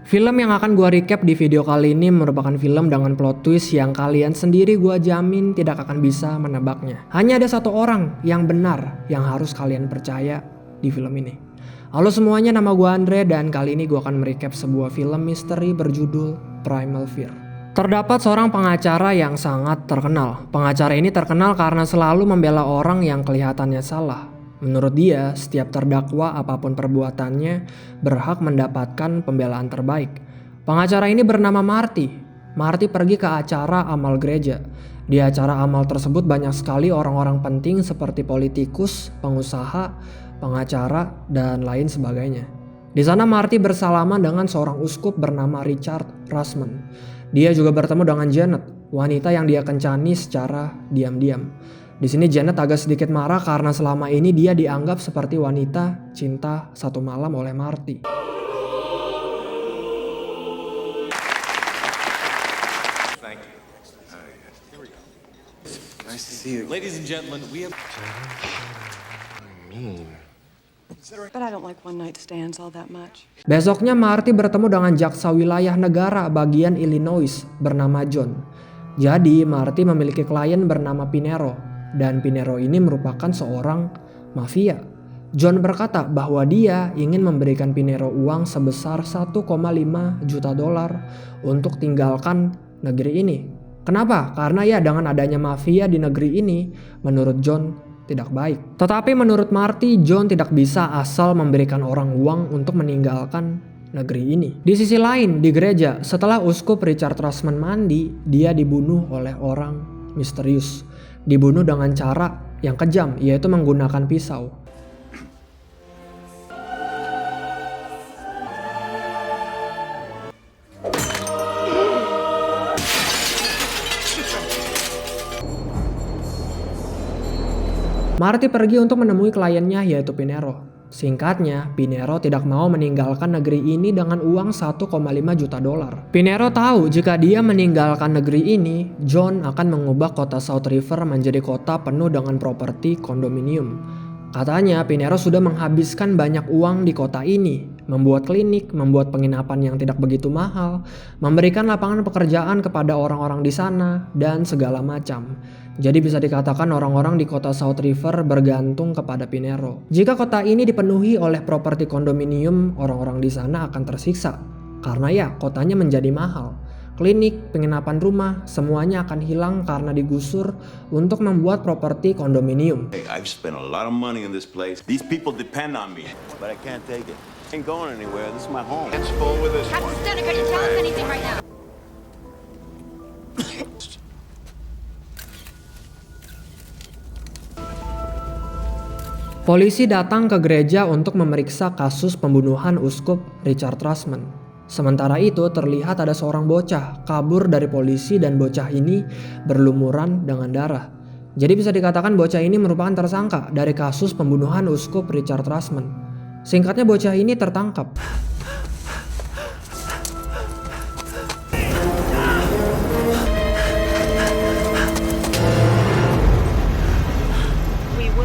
Film yang akan gua recap di video kali ini merupakan film dengan plot twist yang kalian sendiri gua jamin tidak akan bisa menebaknya. Hanya ada satu orang yang benar yang harus kalian percaya di film ini. Halo semuanya, nama gua Andre dan kali ini gua akan merecap sebuah film misteri berjudul Primal Fear. Terdapat seorang pengacara yang sangat terkenal. Pengacara ini terkenal karena selalu membela orang yang kelihatannya salah. Menurut dia, setiap terdakwa apapun perbuatannya berhak mendapatkan pembelaan terbaik. Pengacara ini bernama Marty. Marty pergi ke acara amal gereja. Di acara amal tersebut banyak sekali orang-orang penting seperti politikus, pengusaha, pengacara, dan lain sebagainya. Di sana Marty bersalaman dengan seorang uskup bernama Richard Russman. Dia juga bertemu dengan Janet, wanita yang dia kencani secara diam-diam. Di sini Janet agak sedikit marah karena selama ini dia dianggap seperti wanita cinta satu malam oleh Marty. Nice to see you. Ladies and gentlemen, we have... But I don't like one night stands all that much. Besoknya Marty bertemu dengan jaksa wilayah negara bagian Illinois bernama John. Jadi Marty memiliki klien bernama Pinero. Dan Pinero ini merupakan seorang mafia. John berkata bahwa dia ingin memberikan Pinero uang sebesar 1,5 juta dolar untuk tinggalkan negeri ini. Kenapa? Karena ya dengan adanya mafia di negeri ini, menurut John tidak baik. Tetapi menurut Marty, John tidak bisa asal memberikan orang uang untuk meninggalkan negeri ini. Di sisi lain, di gereja, setelah uskup Richard Russman mandi, dia dibunuh oleh orang misterius. Dibunuh dengan cara yang kejam, yaitu menggunakan pisau. Marty pergi untuk menemui kliennya yaitu Pinero. Singkatnya, Pinero tidak mau meninggalkan negeri ini dengan uang 1,5 juta dolar. Pinero tahu jika dia meninggalkan negeri ini, John akan mengubah kota South River menjadi kota penuh dengan properti kondominium. Katanya Pinero sudah menghabiskan banyak uang di kota ini, membuat klinik, membuat penginapan yang tidak begitu mahal, memberikan lapangan pekerjaan kepada orang-orang di sana, dan segala macam. Jadi bisa dikatakan orang-orang di kota South River bergantung kepada Pinero. Jika kota ini dipenuhi oleh properti kondominium, orang-orang di sana akan tersiksa. Karena ya kotanya menjadi mahal. Klinik, penginapan rumah, semuanya akan hilang karena digusur untuk membuat properti kondominium. Hey, I've spent a lot of money in this place. These people depend on me, but I can't take it. Ain't going anywhere. This is my home. It's full with this Captain Stenner, can you tell us anything right now? Polisi datang ke gereja untuk memeriksa kasus pembunuhan uskup Richard Russman. Sementara itu terlihat ada seorang bocah kabur dari polisi dan bocah ini berlumuran dengan darah. Jadi bisa dikatakan bocah ini merupakan tersangka dari kasus pembunuhan uskup Richard Russman. Singkatnya bocah ini tertangkap.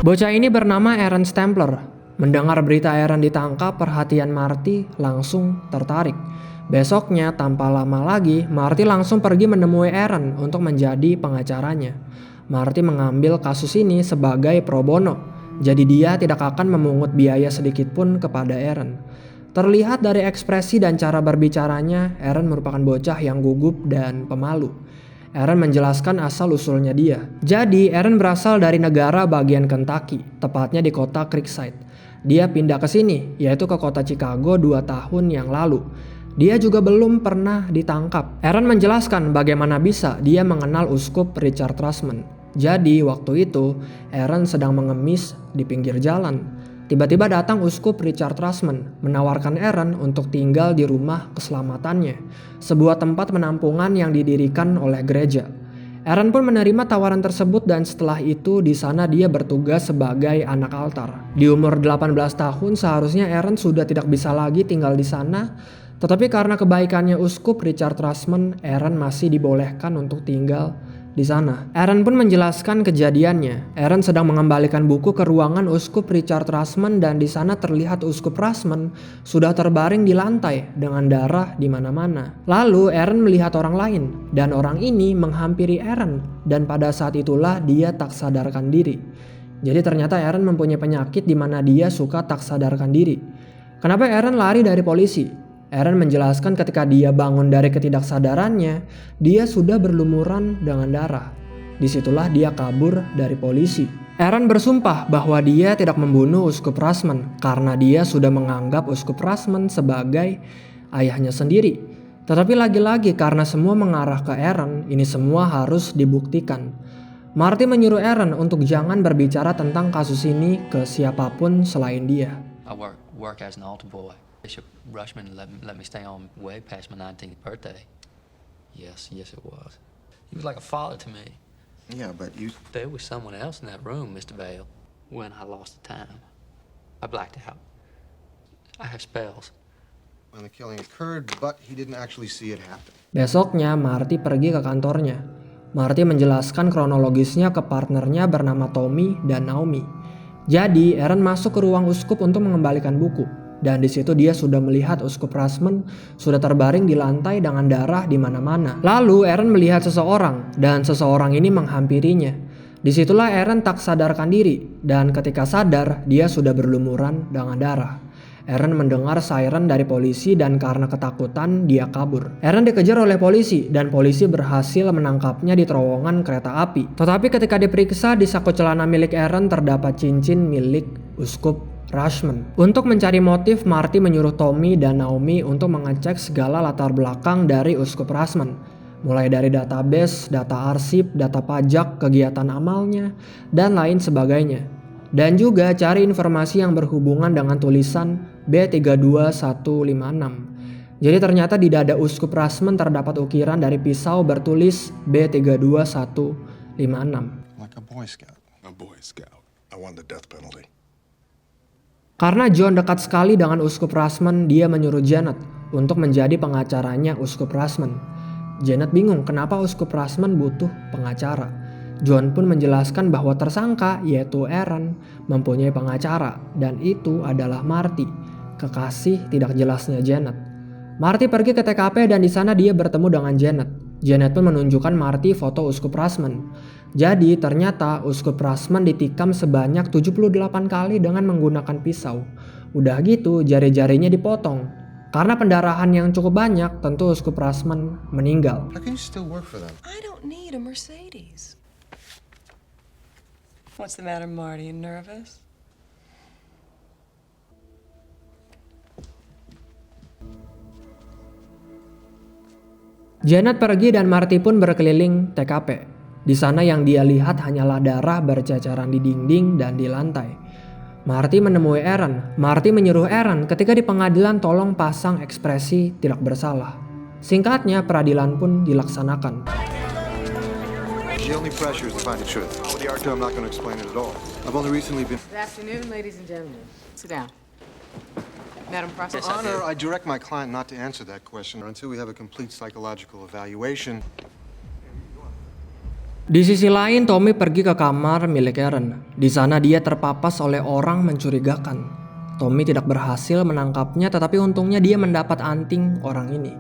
Bocah ini bernama Aaron Stempler. Mendengar berita Aaron ditangkap, perhatian Marty langsung tertarik. Besoknya, tanpa lama lagi, Marty langsung pergi menemui Aaron untuk menjadi pengacaranya. Marty mengambil kasus ini sebagai pro bono, jadi dia tidak akan memungut biaya sedikit pun kepada Aaron. Terlihat dari ekspresi dan cara berbicaranya, Aaron merupakan bocah yang gugup dan pemalu. Aaron menjelaskan asal-usulnya dia. Jadi, Aaron berasal dari negara bagian Kentucky, tepatnya di kota Creekside. Dia pindah ke sini, yaitu ke kota Chicago 2 tahun yang lalu. Dia juga belum pernah ditangkap. Aaron menjelaskan bagaimana bisa dia mengenal uskup Richard Russman. Jadi, waktu itu, Aaron sedang mengemis di pinggir jalan. Tiba-tiba datang uskup Richard Russman menawarkan Aaron untuk tinggal di rumah keselamatannya, sebuah tempat penampungan yang didirikan oleh gereja. Aaron pun menerima tawaran tersebut dan setelah itu di sana dia bertugas sebagai anak altar. Di umur 18 tahun seharusnya Aaron sudah tidak bisa lagi tinggal di sana, tetapi karena kebaikannya uskup Richard Russman, Aaron masih dibolehkan untuk tinggal di sana. Aaron pun menjelaskan kejadiannya. Aaron sedang mengembalikan buku ke ruangan Uskup Richard Rushman dan di sana terlihat Uskup Rushman sudah terbaring di lantai dengan darah di mana-mana. Lalu Aaron melihat orang lain dan orang ini menghampiri Aaron dan pada saat itulah dia tak sadarkan diri. Jadi ternyata Aaron mempunyai penyakit di mana dia suka tak sadarkan diri. Kenapa Aaron lari dari polisi? Aaron menjelaskan ketika dia bangun dari ketidaksadarannya, dia sudah berlumuran dengan darah. Disitulah dia kabur dari polisi. Aaron bersumpah bahwa dia tidak membunuh Uskup Rushman karena dia sudah menganggap Uskup Rushman sebagai ayahnya sendiri. Tetapi lagi-lagi karena semua mengarah ke Aaron, ini semua harus dibuktikan. Marty menyuruh Aaron untuk jangan berbicara tentang kasus ini ke siapapun selain dia. I work as an altar boy. Bishop Rushman let me stay on way past my 19th birthday. Yes, it was. He was like a father to me. Yeah, but you... There was someone else in that room, Mr. Vale, when I lost the time. I blacked out. I have spells. When the killing occurred, but he didn't actually see it happen. Besoknya, Marty pergi ke kantornya. Marty menjelaskan kronologisnya ke partnernya bernama Tommy dan Naomi. Jadi, Aaron masuk ke ruang uskup untuk mengembalikan buku. Dan di situ dia sudah melihat Uskup Rushman sudah terbaring di lantai dengan darah di mana-mana. Lalu Aaron melihat seseorang dan seseorang ini menghampirinya. Disitulah Aaron tak sadarkan diri dan ketika sadar dia sudah berlumuran dengan darah. Aaron mendengar siren dari polisi dan karena ketakutan dia kabur. Aaron dikejar oleh polisi dan polisi berhasil menangkapnya di terowongan kereta api. Tetapi ketika diperiksa di saku celana milik Aaron terdapat cincin milik Uskup Rushman. Untuk mencari motif, Marty menyuruh Tommy dan Naomi untuk mengecek segala latar belakang dari Uskup Rushman. Mulai dari database, data arsip, data pajak, kegiatan amalnya, dan lain sebagainya. Dan juga cari informasi yang berhubungan dengan tulisan B32156. Jadi ternyata di dada Uskup Rushman terdapat ukiran dari pisau bertulis B32156. Like a Boy Scout. A Boy Scout. I want the death penalty. Karena John dekat sekali dengan Uskup Rushman, dia menyuruh Janet untuk menjadi pengacaranya Uskup Rushman. Janet bingung kenapa Uskup Rushman butuh pengacara. John pun menjelaskan bahwa tersangka, yaitu Aaron, mempunyai pengacara dan itu adalah Marty, kekasih tidak jelasnya Janet. Marty pergi ke TKP dan di sana dia bertemu dengan Janet. Janet pun menunjukkan Marty foto Uskup Rushman. Jadi ternyata Uskup Rushman ditikam sebanyak 78 kali dengan menggunakan pisau. Udah gitu jari-jarinya dipotong. Karena pendarahan yang cukup banyak, tentu Uskup Rushman meninggal. How can you still work for them? I don't need a Mercedes. What's the matter, Marty? You nervous? Janet pergi dan Marty pun berkeliling TKP. Di sana yang dia lihat hanyalah darah berceceran di dinding dan di lantai. Marty menemui Aaron. Marty menyuruh Aaron ketika di pengadilan tolong pasang ekspresi tidak bersalah. Singkatnya, peradilan pun dilaksanakan. The only pressure is to find the truth. With the argument, I'm not going to explain it at all. I've only recently been... Good afternoon, ladies and gentlemen. Sit down. Madam Your Prosecutor. Honor, I direct my client not to answer that question until we have a complete psychological evaluation. Di sisi lain, Tommy pergi ke kamar milik Aaron. Di sana dia terpapas oleh orang mencurigakan. Tommy tidak berhasil menangkapnya, tetapi untungnya dia mendapat anting orang ini.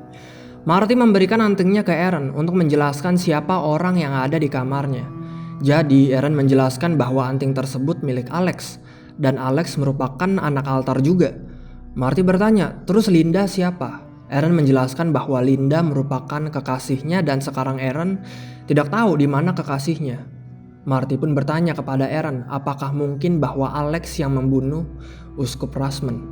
Marty memberikan antingnya ke Aaron untuk menjelaskan siapa orang yang ada di kamarnya. Jadi, Aaron menjelaskan bahwa anting tersebut milik Alex, dan Alex merupakan anak altar juga. Marty bertanya, terus Linda siapa? Aaron menjelaskan bahwa Linda merupakan kekasihnya dan sekarang Aaron tidak tahu di mana kekasihnya. Marty pun bertanya kepada Aaron apakah mungkin bahwa Alex yang membunuh Uskup Rushman.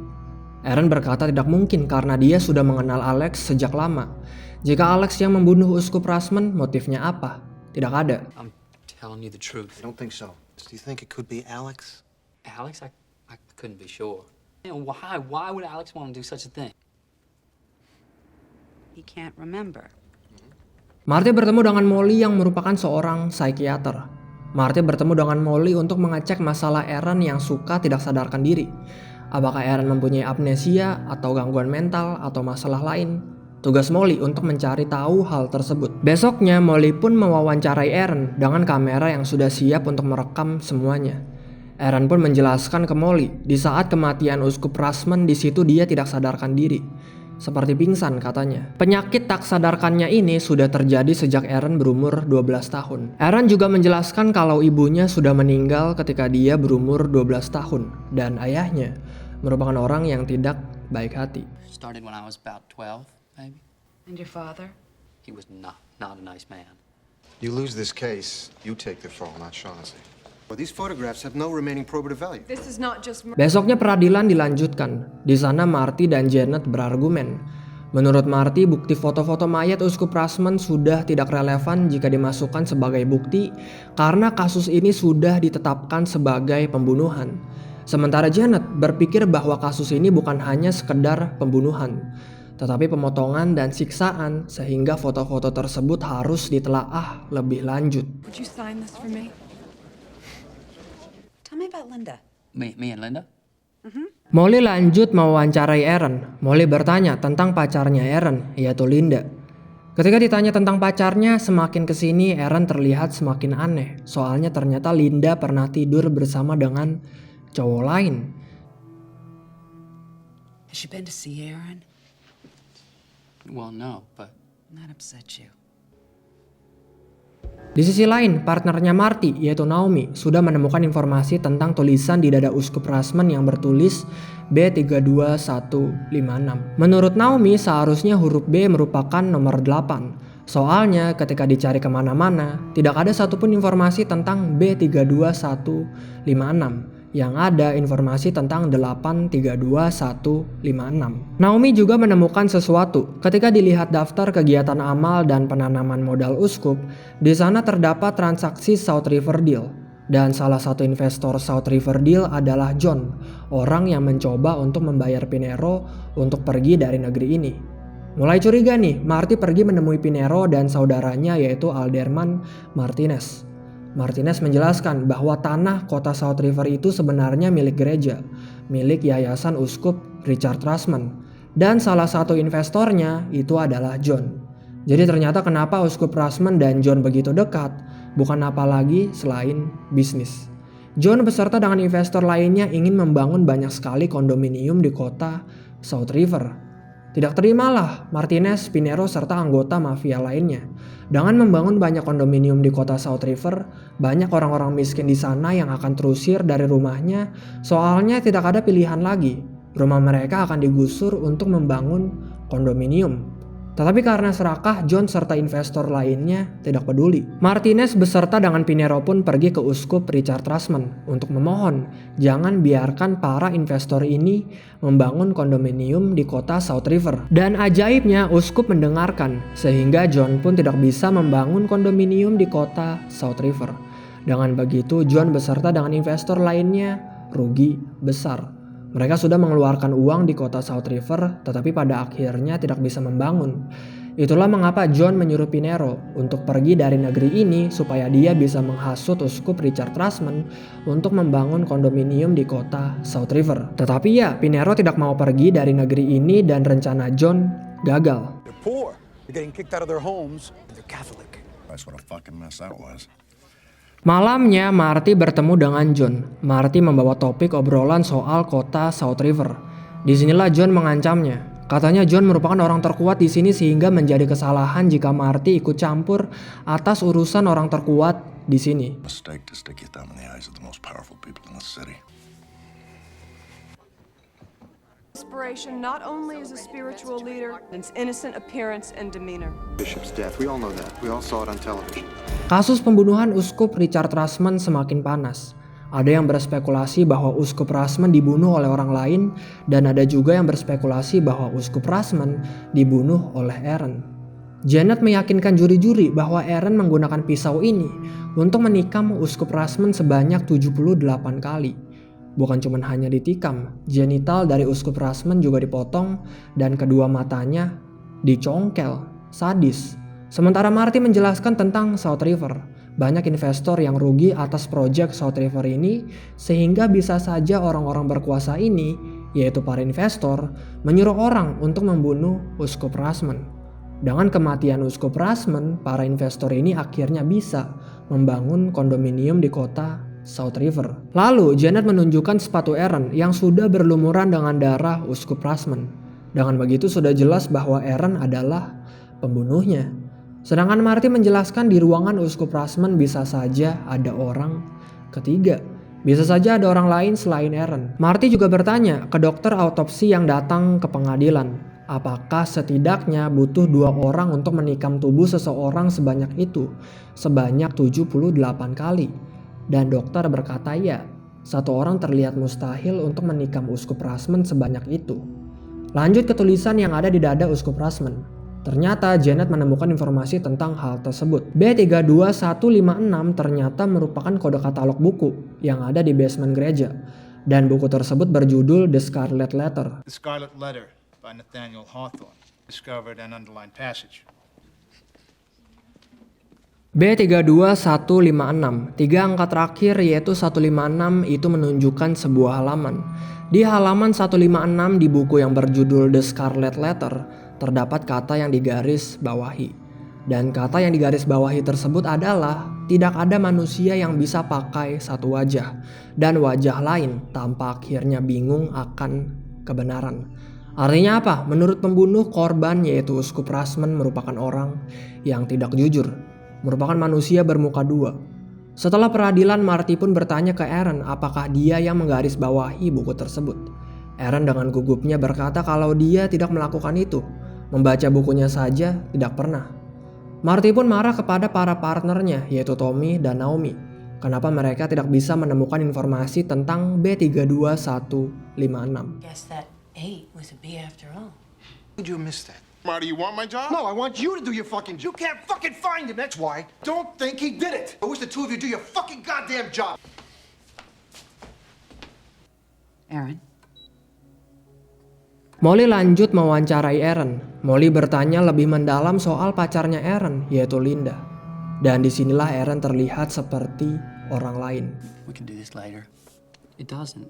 Aaron berkata tidak mungkin karena dia sudah mengenal Alex sejak lama. Jika Alex yang membunuh Uskup Rushman, motifnya apa? Tidak ada. I'm telling you the truth. I don't think so. Do you think it could be Alex? Alex, I couldn't be sure. You know, why? Why would Alex want to do such a thing? He can't remember. Marty bertemu dengan Molly yang merupakan seorang psikiater. Marty bertemu dengan Molly untuk mengecek masalah Aaron yang suka tidak sadarkan diri. Apakah Aaron mempunyai amnesia atau gangguan mental atau masalah lain? Tugas Molly untuk mencari tahu hal tersebut. Besoknya Molly pun mewawancarai Aaron dengan kamera yang sudah siap untuk merekam semuanya. Aaron pun menjelaskan ke Molly, di saat kematian Uskup Rushman di situ dia tidak sadarkan diri. Seperti pingsan katanya. Penyakit tak sadarkannya ini sudah terjadi sejak Aaron berumur 12 tahun. Aaron juga menjelaskan kalau ibunya sudah meninggal ketika dia berumur 12 tahun. Dan ayahnya merupakan orang yang tidak baik hati. Started when I was about 12, maybe. And your father? He was not a nice man. You lose this case, you take the fall, not Shaughnessy. Well, these photographs have no remaining probative value. This is not just Besoknya peradilan dilanjutkan. Di sana Marty dan Janet berargumen. Menurut Marty, bukti foto-foto mayat Uskup Rushman sudah tidak relevan jika dimasukkan sebagai bukti karena kasus ini sudah ditetapkan sebagai pembunuhan. Sementara Janet berpikir bahwa kasus ini bukan hanya sekedar pembunuhan, tetapi pemotongan dan siksaan sehingga foto-foto tersebut harus ditelaah lebih lanjut. Would you sign this for me? Tell me about Linda. Me and Linda? Molly lanjut mewawancarai Aaron. Molly bertanya tentang pacarnya Aaron, yaitu Linda. Ketika ditanya tentang pacarnya, semakin kesini Aaron terlihat semakin aneh. Soalnya ternyata Linda pernah tidur bersama dengan cowok lain. Has she been to see Aaron? Well, no, but Not upset you. Di sisi lain, partnernya Marty, yaitu Naomi, sudah menemukan informasi tentang tulisan di dada Uskup Rushman yang bertulis B32156. Menurut Naomi, seharusnya huruf B merupakan nomor 8. Soalnya ketika dicari kemana-mana, tidak ada satupun informasi tentang B32156. Yang ada informasi tentang 832156. Naomi juga menemukan sesuatu ketika dilihat daftar kegiatan amal dan penanaman modal Uskup. Di sana terdapat transaksi South River Deal, dan salah satu investor South River Deal adalah John, orang yang mencoba untuk membayar Pinero untuk pergi dari negeri ini. Mulai curiga nih, Marty pergi menemui Pinero dan saudaranya yaitu Alderman Martinez. Martinez menjelaskan bahwa tanah kota South River itu sebenarnya milik gereja, milik Yayasan Uskup Richard Rushman, dan salah satu investornya itu adalah John. Jadi ternyata kenapa Uskup Rushman dan John begitu dekat, bukan apa lagi selain bisnis. John beserta dengan investor lainnya ingin membangun banyak sekali kondominium di kota South River. Tidak terimalah Martinez, Pinero, serta anggota mafia lainnya. Dengan membangun banyak kondominium di kota South River, banyak orang-orang miskin di sana yang akan terusir dari rumahnya, soalnya tidak ada pilihan lagi. Rumah mereka akan digusur untuk membangun kondominium. Tetapi karena serakah, John serta investor lainnya tidak peduli. Martinez beserta dengan Pinero pun pergi ke Uskup Richard Rushman untuk memohon jangan biarkan para investor ini membangun kondominium di kota South River. Dan ajaibnya Uskup mendengarkan sehingga John pun tidak bisa membangun kondominium di kota South River. Dengan begitu John beserta dengan investor lainnya rugi besar. Mereka sudah mengeluarkan uang di kota South River, tetapi pada akhirnya tidak bisa membangun. Itulah mengapa John menyuruh Pinero untuk pergi dari negeri ini supaya dia bisa menghasut Uskup Richard Rushman untuk membangun kondominium di kota South River. Tetapi ya, Pinero tidak mau pergi dari negeri ini dan rencana John gagal. They're poor. They're getting kicked out of their homes. And they're Catholic. That's what a fucking mess that was. Malamnya Marty bertemu dengan John. Marty membawa topik obrolan soal kota South River. Disinilah John mengancamnya. Katanya John merupakan orang terkuat di sini sehingga menjadi kesalahan jika Marty ikut campur atas urusan orang terkuat di sini. Mistake to stick your thumb in the eyes of the most powerful people in the city. Inspiration not only as a spiritual leader, its innocent appearance and demeanor. Bishop's death, we all know that. We all saw it on television. Kasus pembunuhan Uskup Richard Rushman semakin panas. Ada yang berspekulasi bahwa Uskup Rushman dibunuh oleh orang lain, dan ada juga yang berspekulasi bahwa Uskup Rushman dibunuh oleh Aaron. Janet meyakinkan juri-juri bahwa Aaron menggunakan pisau ini untuk menikam Uskup Rushman sebanyak 78 kali. Bukan cuma hanya ditikam, genital dari Uskup Rushman juga dipotong dan kedua matanya dicongkel, sadis. Sementara Marty menjelaskan tentang South River. Banyak investor yang rugi atas proyek South River ini sehingga bisa saja orang-orang berkuasa ini yaitu para investor, menyuruh orang untuk membunuh Uskup Rushman. Dengan kematian Uskup Rushman, para investor ini akhirnya bisa membangun kondominium di kota South River. Lalu Janet menunjukkan sepatu Aaron yang sudah berlumuran dengan darah Uskup Rushman. Dengan begitu sudah jelas bahwa Aaron adalah pembunuhnya. Sedangkan Marty menjelaskan di ruangan Uskup Rushman bisa saja ada orang ketiga. Bisa saja ada orang lain selain Aaron. Marty juga bertanya ke dokter autopsi yang datang ke pengadilan, apakah setidaknya butuh 2 orang untuk menikam tubuh seseorang sebanyak itu, sebanyak 78 kali. Dan dokter berkata ya, 1 orang terlihat mustahil untuk menikam Uskup Rushman sebanyak itu. Lanjut ke tulisan yang ada di dada Uskup Rushman. Ternyata Janet menemukan informasi tentang hal tersebut. B32156 ternyata merupakan kode katalog buku yang ada di basement gereja. Dan buku tersebut berjudul The Scarlet Letter. The Scarlet Letter by Nathaniel Hawthorne discovered an underlined passage. B32156, 3 angka terakhir yaitu 156 itu menunjukkan sebuah halaman. Di halaman 156 di buku yang berjudul The Scarlet Letter, terdapat kata yang digaris bawahi. Dan kata yang digaris bawahi tersebut adalah tidak ada manusia yang bisa pakai satu wajah dan wajah lain tanpa akhirnya bingung akan kebenaran. Artinya apa? Menurut pembunuh korban yaitu Uskup Rushman merupakan orang yang tidak jujur, merupakan manusia bermuka dua. Setelah peradilan, Marty pun bertanya ke Aaron apakah dia yang menggarisbawahi buku tersebut. Aaron dengan gugupnya berkata kalau dia tidak melakukan itu, membaca bukunya saja tidak pernah. Marty pun marah kepada para partnernya yaitu Tommy dan Naomi. Kenapa mereka tidak bisa menemukan informasi tentang B32156. Guess that 8 was a B after all. Did you miss that? Marty, you want my job? No, I want you to do your fucking job. You can't fucking find him, that's why. Don't think he did it. I wish the two of you do your fucking goddamn job. Aaron? Molly lanjut mewawancarai Aaron. Molly bertanya lebih mendalam soal pacarnya Aaron, yaitu Linda. Dan disinilah Aaron terlihat seperti orang lain. We can do this later. It doesn't.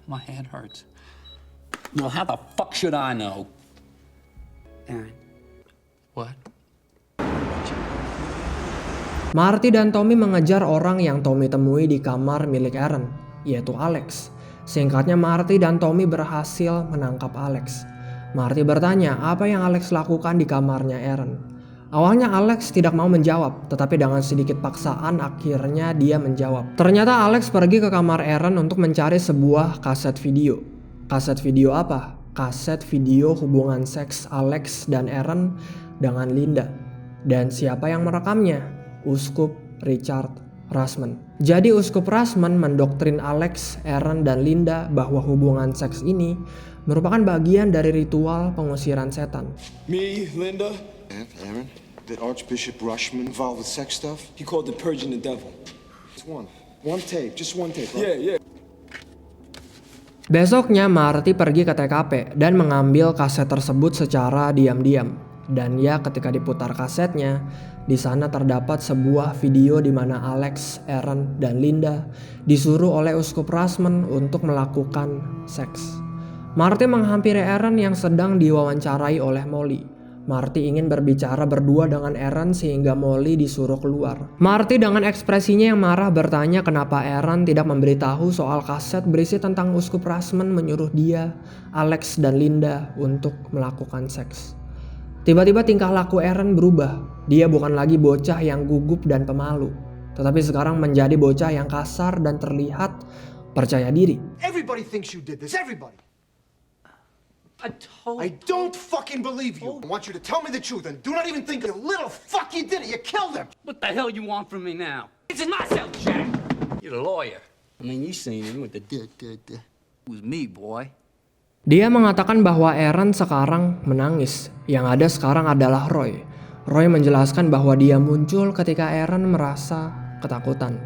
My head hurts. Well, how the fuck should I know? Aaron. What? Marty dan Tommy mengejar orang yang Tommy temui di kamar milik Aaron, yaitu Alex. Singkatnya Marty dan Tommy berhasil menangkap Alex. Marty bertanya apa yang Alex lakukan di kamarnya Aaron. Awalnya Alex tidak mau menjawab, tetapi dengan sedikit paksaan akhirnya dia menjawab. Ternyata Alex pergi ke kamar Aaron untuk mencari sebuah kaset video. Kaset video apa? Kaset video hubungan seks Alex dan Aaron dengan Linda. Dan siapa yang merekamnya? Uskup Richard Rushman. Jadi Uskup Rushman mendoktrin Alex, Aaron, dan Linda bahwa hubungan seks ini merupakan bagian dari ritual pengusiran setan. Me, Linda. And Aaron, did Archbishop Rushman involved with sex stuff? He called it purging the devil. It's one tape, just one tape, right? Yeah. Besoknya Marty pergi ke TKP dan mengambil kaset tersebut secara diam-diam. Dan ya ketika diputar kasetnya, di sana terdapat sebuah video di mana Alex, Aaron, dan Linda disuruh oleh Uskup Rushman untuk melakukan seks. Marty menghampiri Aaron yang sedang diwawancarai oleh Molly. Marty ingin berbicara berdua dengan Aaron sehingga Molly disuruh keluar. Marty dengan ekspresinya yang marah bertanya kenapa Aaron tidak memberitahu soal kaset berisi tentang Uskup Rushman menyuruh dia, Alex, dan Linda untuk melakukan seks. Tiba-tiba tingkah laku Aaron berubah. Dia bukan lagi bocah yang gugup dan pemalu, tetapi sekarang menjadi bocah yang kasar dan terlihat percaya diri. Everybody thinks you did this, everybody. I don't fucking believe you. I want you to tell me the truth and do not even think the little fuck you did it. You killed him. What the hell you want from me now? This is my cell, Jack. You're the lawyer. I mean, you seen him with the It was me, boy. Dia mengatakan bahwa Aaron sekarang menangis. Yang ada sekarang adalah Roy. Roy menjelaskan bahwa dia muncul ketika Aaron merasa ketakutan.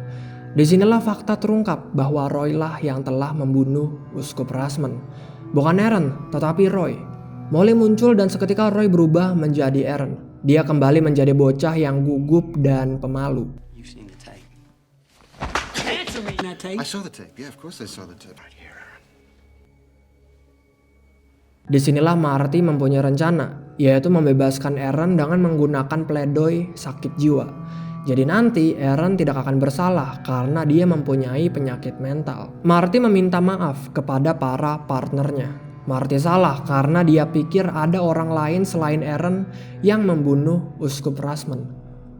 Disinilah fakta terungkap bahwa Roy lah yang telah membunuh Uskup Rushman. Bukan Aaron, tetapi Roy. Molly muncul dan seketika Roy berubah menjadi Aaron. Dia kembali menjadi bocah yang gugup dan pemalu. You've seen the tape. I saw the tape. Yeah, of course I saw the tape. Right here. Disinilah Marty mempunyai rencana, yaitu membebaskan Aaron dengan menggunakan pledoi sakit jiwa. Jadi nanti Aaron tidak akan bersalah karena dia mempunyai penyakit mental. Marty meminta maaf kepada para partnernya. Marty salah karena dia pikir ada orang lain selain Aaron yang membunuh Uskup Rushman.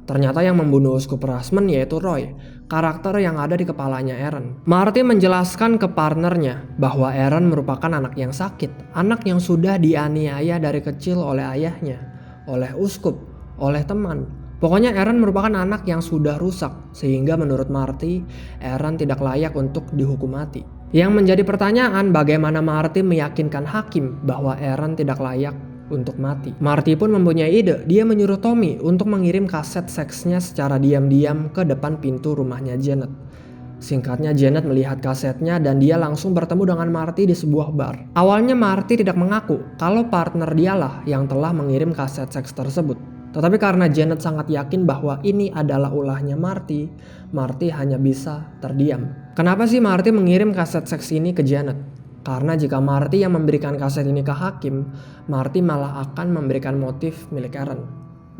Ternyata yang membunuh Uskup Rushman yaitu Roy, karakter yang ada di kepalanya Aaron. Marty menjelaskan ke partnernya bahwa Aaron merupakan anak yang sakit, anak yang sudah dianiaya dari kecil oleh ayahnya, oleh uskup, oleh teman. Pokoknya Aaron merupakan anak yang sudah rusak, sehingga menurut Marty, Aaron tidak layak untuk dihukum mati. Yang menjadi pertanyaan, bagaimana Marty meyakinkan hakim bahwa Aaron tidak layak untuk mati. Marty pun mempunyai ide. Dia menyuruh Tommy untuk mengirim kaset seksnya secara diam-diam ke depan pintu rumahnya Janet. Singkatnya, Janet melihat kasetnya dan dia langsung bertemu dengan Marty di sebuah bar. Awalnya Marty tidak mengaku kalau partner dialah yang telah mengirim kaset seks tersebut. Tetapi karena Janet sangat yakin bahwa ini adalah ulahnya Marty, Marty hanya bisa terdiam. Kenapa sih Marty mengirim kaset seks ini ke Janet? Karena jika Marty yang memberikan kaset ini ke hakim, Marty malah akan memberikan motif milik Aaron.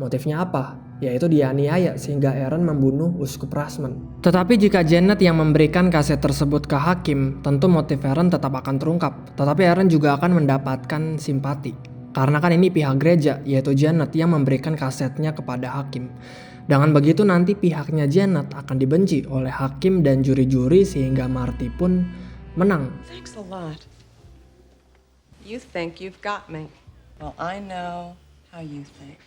Motifnya apa? Yaitu dianiaya sehingga Aaron membunuh Uskup Rushman. Tetapi jika Janet yang memberikan kaset tersebut ke hakim, tentu motif Aaron tetap akan terungkap. Tetapi Aaron juga akan mendapatkan simpati. Karena kan ini pihak gereja, yaitu Janet yang memberikan kasetnya kepada hakim. Dengan begitu nanti pihaknya Janet akan dibenci oleh hakim dan juri-juri sehingga Marty pun menang. Thanks a lot. You think you've got me. Well, I know how you think.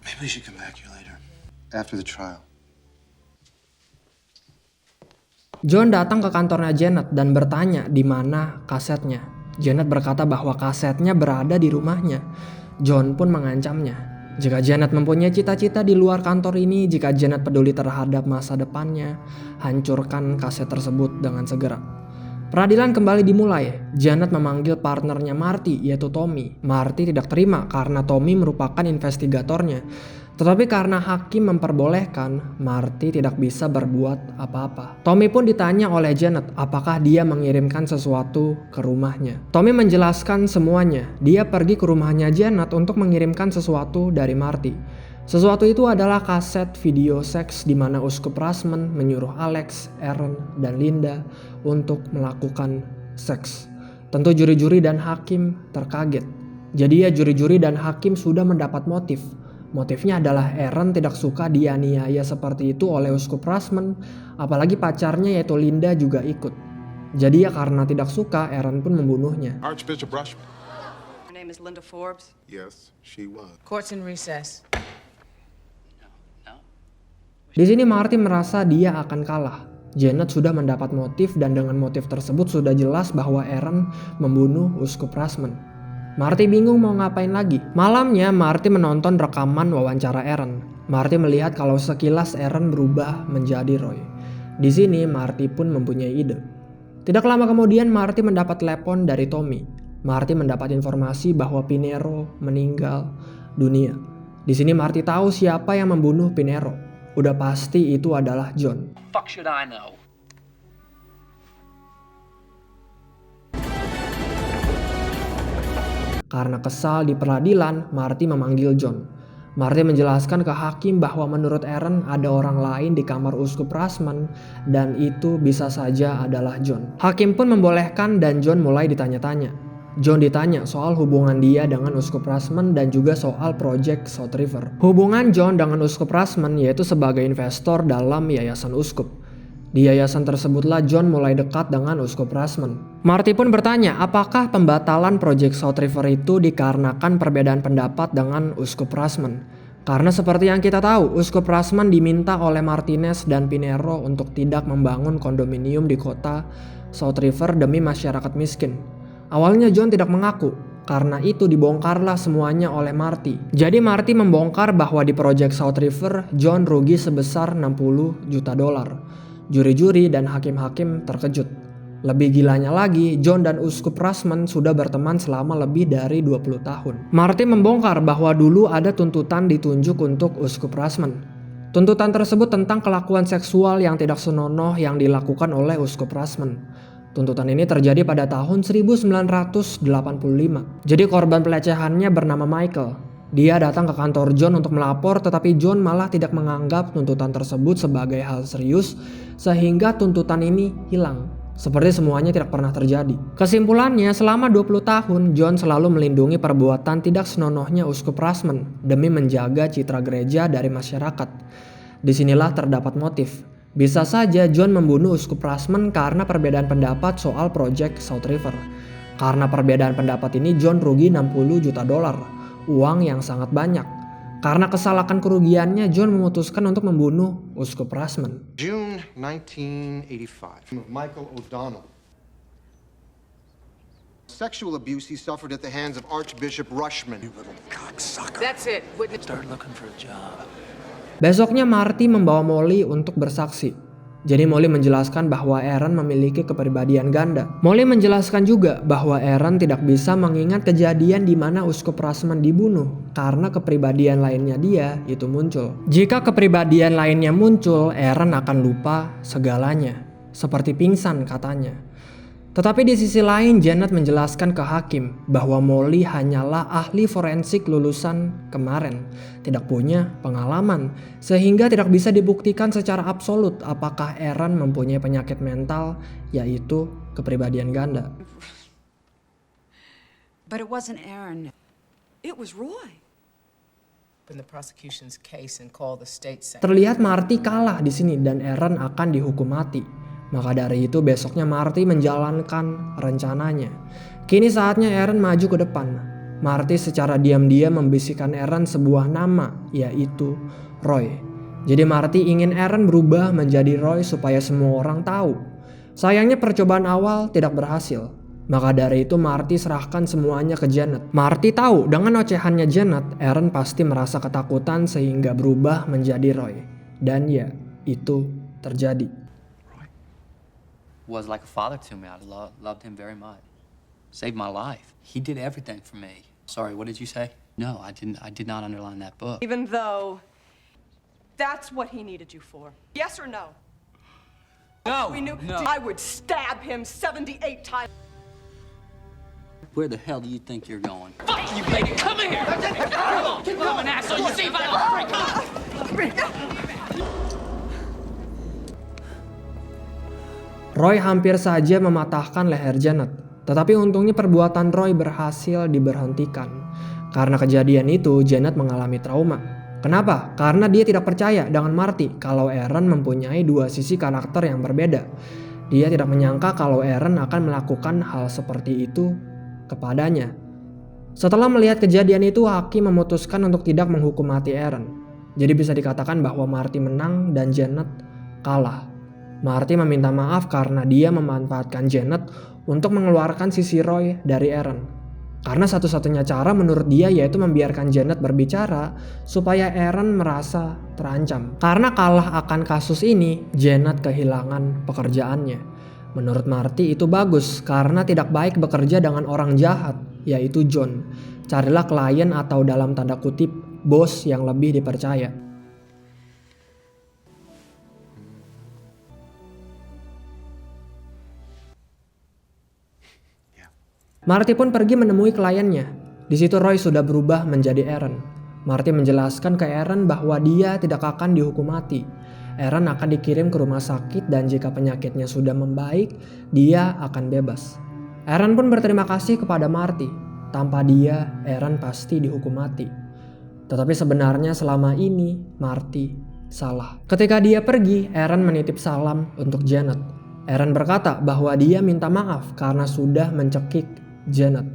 Maybe we should come back here later. After the trial. John datang ke kantornya Janet dan bertanya di mana kasetnya. Janet berkata bahwa kasetnya berada di rumahnya. John pun mengancamnya. Jika Janet mempunyai cita-cita di luar kantor ini, jika Janet peduli terhadap masa depannya, hancurkan kaset tersebut dengan segera. Peradilan kembali dimulai. Janet memanggil partnernya Marty, yaitu Tommy. Marty tidak terima karena Tommy merupakan investigatornya. Tetapi karena hakim memperbolehkan, Marty tidak bisa berbuat apa-apa. Tommy pun ditanya oleh Janet apakah dia mengirimkan sesuatu ke rumahnya. Tommy menjelaskan semuanya. Dia pergi ke rumahnya Janet untuk mengirimkan sesuatu dari Marty. Sesuatu itu adalah kaset video seks di mana Uskup Rushman menyuruh Alex, Aaron, dan Linda untuk melakukan seks. Tentu juri-juri dan hakim terkaget. Jadi ya juri-juri dan hakim sudah mendapat motif. Motifnya adalah Aaron tidak suka dianiaya seperti itu oleh Uskup Rushman, apalagi pacarnya yaitu Linda juga ikut. Jadi ya karena tidak suka, Aaron pun membunuhnya. Archbishop Rushman. Her name is Linda Forbes. Yes, she was. Court's in recess. Di sini Marty merasa dia akan kalah. Janet sudah mendapat motif dan dengan motif tersebut sudah jelas bahwa Aaron membunuh Uskup Rushman. Marty bingung mau ngapain lagi. Malamnya Marty menonton rekaman wawancara Aaron. Marty melihat kalau sekilas Aaron berubah menjadi Roy. Di sini Marty pun mempunyai ide. Tidak lama kemudian Marty mendapat telepon dari Tommy. Marty mendapat informasi bahwa Pinero meninggal dunia. Di sini Marty tahu siapa yang membunuh Pinero. Udah pasti itu adalah John. Fuck should I know? Karena kesal di peradilan, Marty memanggil John. Marty menjelaskan ke hakim bahwa menurut Aaron ada orang lain di kamar Uskup Rushman dan itu bisa saja adalah John. Hakim pun membolehkan dan John mulai ditanya-tanya. John ditanya soal hubungan dia dengan Uskup Rushman dan juga soal proyek South River. Hubungan John dengan Uskup Rushman yaitu sebagai investor dalam yayasan uskup. Di yayasan tersebutlah John mulai dekat dengan Uskup Rushman. Marty pun bertanya apakah pembatalan proyek South River itu dikarenakan perbedaan pendapat dengan Uskup Rushman. Karena seperti yang kita tahu, Uskup Rushman diminta oleh Martinez dan Pinero untuk tidak membangun kondominium di kota South River demi masyarakat miskin. Awalnya John tidak mengaku, karena itu dibongkarlah semuanya oleh Marty. Jadi Marty membongkar bahwa di proyek South River, John rugi sebesar $60 juta. Juri-juri dan hakim-hakim terkejut. Lebih gilanya lagi, John dan Uskup Rushman sudah berteman selama lebih dari 20 tahun. Marty membongkar bahwa dulu ada tuntutan ditunjuk untuk Uskup Rushman. Tuntutan tersebut tentang kelakuan seksual yang tidak senonoh yang dilakukan oleh Uskup Rushman. Tuntutan ini terjadi pada tahun 1985. Jadi korban pelecehannya bernama Michael. Dia datang ke kantor John untuk melapor, tetapi John malah tidak menganggap tuntutan tersebut sebagai hal serius sehingga tuntutan ini hilang. Seperti semuanya tidak pernah terjadi. Kesimpulannya, selama 20 tahun, John selalu melindungi perbuatan tidak senonohnya Uskup Rushman demi menjaga citra gereja dari masyarakat. Disinilah terdapat motif. Bisa saja John membunuh Uskup Rushman karena perbedaan pendapat soal proyek South River. Karena perbedaan pendapat ini, John rugi 60 juta dolar, uang yang sangat banyak. Karena kesalahan kerugiannya, John memutuskan untuk membunuh Uskup Rushman. June 1985. Michael O'Donnell. Sexual abuse he suffered at the hands of Archbishop Rushman. You little cocksucker. That's it. Witness. Start looking for a job. Besoknya Marty membawa Molly untuk bersaksi. Jadi Molly menjelaskan bahwa Aaron memiliki kepribadian ganda. Molly menjelaskan juga bahwa Aaron tidak bisa mengingat kejadian di mana Uskup Rushman dibunuh karena kepribadian lainnya dia itu muncul. Jika kepribadian lainnya muncul, Aaron akan lupa segalanya, seperti pingsan katanya. Tetapi di sisi lain, Janet menjelaskan ke hakim bahwa Molly hanyalah ahli forensik lulusan kemarin, tidak punya pengalaman, sehingga tidak bisa dibuktikan secara absolut apakah Aaron mempunyai penyakit mental, yaitu kepribadian ganda. But it wasn't Aaron. It was Roy. In the prosecution's case and call the state saying. Terlihat Marty kalah di sini dan Aaron akan dihukum mati. Maka dari itu besoknya Marty menjalankan rencananya. Kini saatnya Aaron maju ke depan. Marty secara diam-diam membisikkan Aaron sebuah nama, yaitu Roy. Jadi Marty ingin Aaron berubah menjadi Roy supaya semua orang tahu. Sayangnya percobaan awal tidak berhasil. Maka dari itu Marty serahkan semuanya ke Janet. Marty tahu dengan ocehannya Janet, Aaron pasti merasa ketakutan sehingga berubah menjadi Roy. Dan ya, itu terjadi. Was like a father to me. I loved him very much. Saved my life. He did everything for me. Sorry, what did you say? No, I didn't. I did not underline that book. Even though that's what he needed you for. Yes or no? No, We knew no. I would stab him 78 times. Where the hell do you think you're going? Fuck you, lady! Come here! Come on! Come on, asshole! You see if I don't break up! Roy hampir saja mematahkan leher Janet, tetapi untungnya perbuatan Roy berhasil diberhentikan. Karena kejadian itu, Janet mengalami trauma. Kenapa? Karena dia tidak percaya dengan Marty kalau Aaron mempunyai dua sisi karakter yang berbeda. Dia tidak menyangka kalau Aaron akan melakukan hal seperti itu kepadanya. Setelah melihat kejadian itu, hakim memutuskan untuk tidak menghukum mati Aaron. Jadi bisa dikatakan bahwa Marty menang dan Janet kalah. Marty meminta maaf karena dia memanfaatkan Janet untuk mengeluarkan sisi Roy dari Aaron. Karena satu-satunya cara menurut dia yaitu membiarkan Janet berbicara supaya Aaron merasa terancam. Karena kalah akan kasus ini, Janet kehilangan pekerjaannya. Menurut Marty itu bagus karena tidak baik bekerja dengan orang jahat, yaitu John. Carilah klien atau dalam tanda kutip bos yang lebih dipercaya. Marty pun pergi menemui kliennya. Di situ Roy sudah berubah menjadi Aaron. Marty menjelaskan ke Aaron bahwa dia tidak akan dihukum mati. Aaron akan dikirim ke rumah sakit dan jika penyakitnya sudah membaik, dia akan bebas. Aaron pun berterima kasih kepada Marty. Tanpa dia, Aaron pasti dihukum mati. Tetapi sebenarnya selama ini, Marty salah. Ketika dia pergi, Aaron menitip salam untuk Janet. Aaron berkata bahwa dia minta maaf karena sudah mencekik Janet.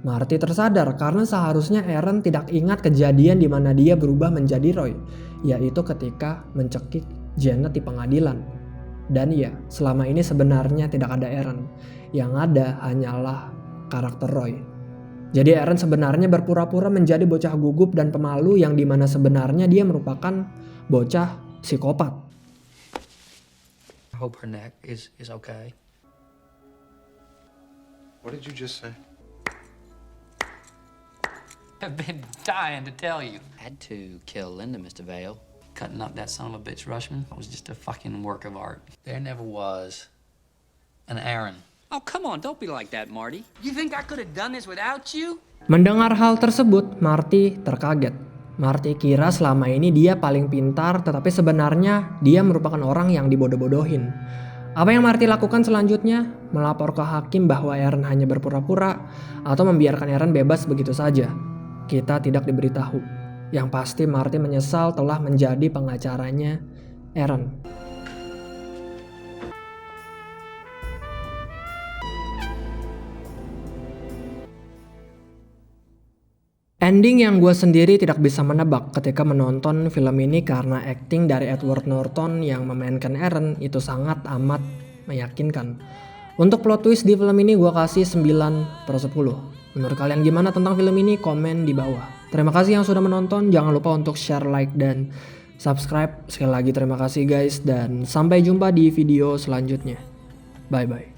Marty tersadar karena seharusnya Aaron tidak ingat kejadian di mana dia berubah menjadi Roy, yaitu ketika mencekik Janet di pengadilan. Dan ya, selama ini sebenarnya tidak ada Aaron. Yang ada hanyalah karakter Roy. Jadi Aaron sebenarnya berpura-pura menjadi bocah gugup dan pemalu yang dimana sebenarnya dia merupakan bocah psikopat. I hope her neck is okay. What did you just say? I've been dying to tell you. I had to kill Linda, Mr. Vale. Cutting up that son of a bitch Rushman was just a fucking work of art. There never was an Aaron. Oh, come on, don't be like that, Marty. You think I could have done this without you? Mendengar hal tersebut, Marty terkaget. Marty kira selama ini dia paling pintar, tetapi sebenarnya dia merupakan orang yang dibodoh-bodohin. Apa yang Marty lakukan selanjutnya? Melapor ke hakim bahwa Aaron hanya berpura-pura atau membiarkan Aaron bebas begitu saja. Kita tidak diberitahu. Yang pasti Marty menyesal telah menjadi pengacaranya Aaron. Ending yang gue sendiri tidak bisa menebak ketika menonton film ini karena acting dari Edward Norton yang memainkan Aaron itu sangat amat meyakinkan. Untuk plot twist di film ini gue kasih 9/10. Menurut kalian gimana tentang film ini? Komen di bawah. Terima kasih yang sudah menonton, jangan lupa untuk share, like, dan subscribe. Sekali lagi terima kasih guys dan sampai jumpa di video selanjutnya. Bye bye.